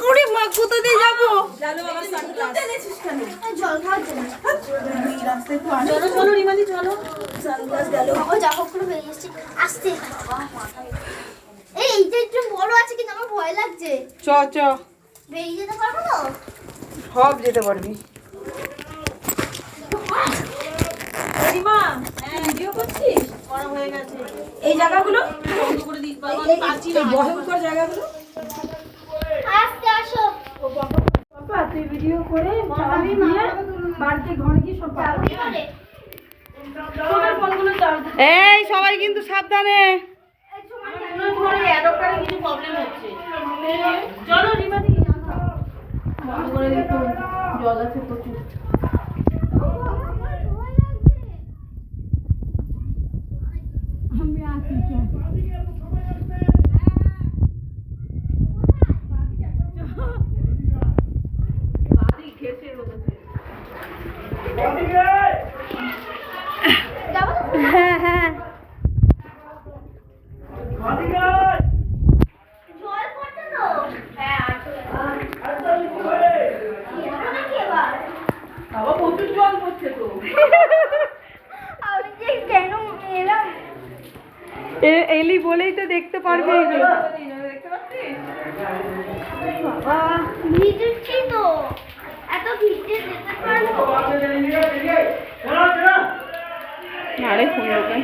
ওরে মা, কোথা দিয়ে যাবো? চলো রিমালি, চলো। এইটা একটু বড় আছে কিন্তু আমার ভয় লাগছে। চ চ, বেরিয়ে যেতে পারবো তো? সব যেতে পারবি। রিমা, ভিডিও করছিস? করা হয়ে গেছে। এই জায়গাগুলো বন্ধ করে দিই, এই ভয়ঙ্কর জায়গাগুলো। আস্তে আসো। বাবা, তুই ভিডিও করে চাবি নিয়ে বাড়িতে ঘরে গিয়ে সব চাবি করে। তোমার ফোনগুলো চার্জ। এই সবাই কিন্তু সাবধানে। কিছু প্রবলেম হচ্ছে। চলো রিমাদি, বন্ধ করে দিতে, জল আছে প্রচুর। আমি আসি, চল। হ্যাঁ হ্যাঁ, জল পড়ছে তো? হ্যাঁ, নাকি এবার? বাবা প্রচুর জল পড়ছে তো। আমি যে কেন এলাম? এলি বলেই তো দেখতে পারবি। দেখতে পাচ্ছিস? বাবা, ভিজেছি তো। এত ভিজে যেতে পারবো? আরে ফোন ওকে।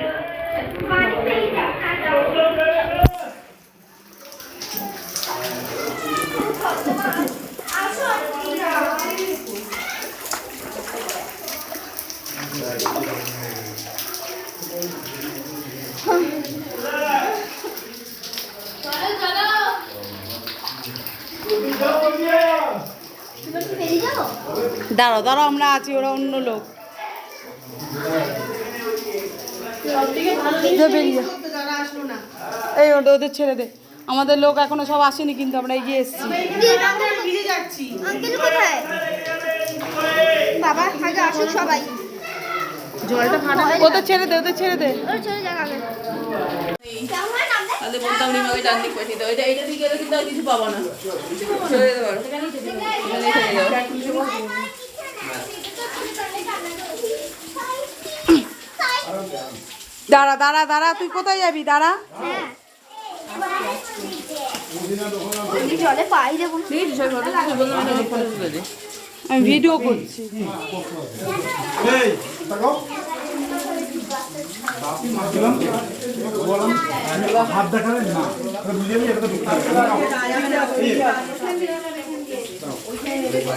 বাড়িতেই দেখা যাবে। আসো, তুমি কি বেরিয়ে যাবো? দাঁড়াও দাঁড়াও, আমরা আছি, ওরা অন্য লোক। বেরিয়ে এই ওদের ছেড়ে দে, আমাদের লোক এখনো সব আসেনি, কিন্তু আমরা এগিয়ে এসেছি। আঙ্কেল কোথায়? বাবা আগে আসুক সবাই। জলটা ফাটা, ওদের ছেড়ে দে, ওদের ছেড়ে দে। ওরা চলে যাক আগে। কেমন হয় নামলে? তাহলে বলতাম রিমাকে ডান দিক পাঠিয়ে দাও, এইটা দিকে গেলে কিন্তু আর কিছু পাবো না। চলে যেতে পারো, এখানেই থেকে যাও। দাঁড়া দাঁড়া দাঁড়া, তুই কোথায় যাবি? দাঁড়া, হ্যাঁ। জলে পাই দেবো না। আমি ভিডিও করছি। হাত দেখাবেন না, বুঝে নিয়ে এটা তো ঢুকতে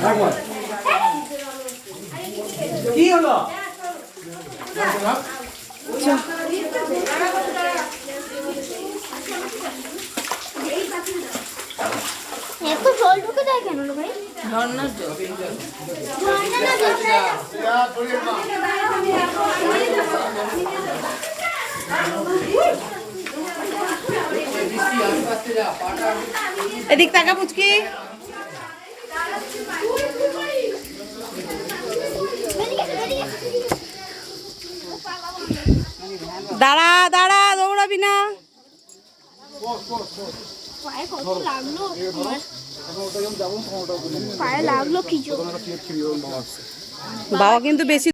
হবে। কি হলো? এত জল ঢুকে যায় কেন রে ভাই? ঝর্ণার জল। ঝর্ণা না ঝর্ণা। এদিক তাকা পুচকি। দাঁড়া দাঁড়া, দৌড়াবি না। পায়ে কত লাগলো? পায়ে লাগলো কিছু। বাবা কিন্তু বেশি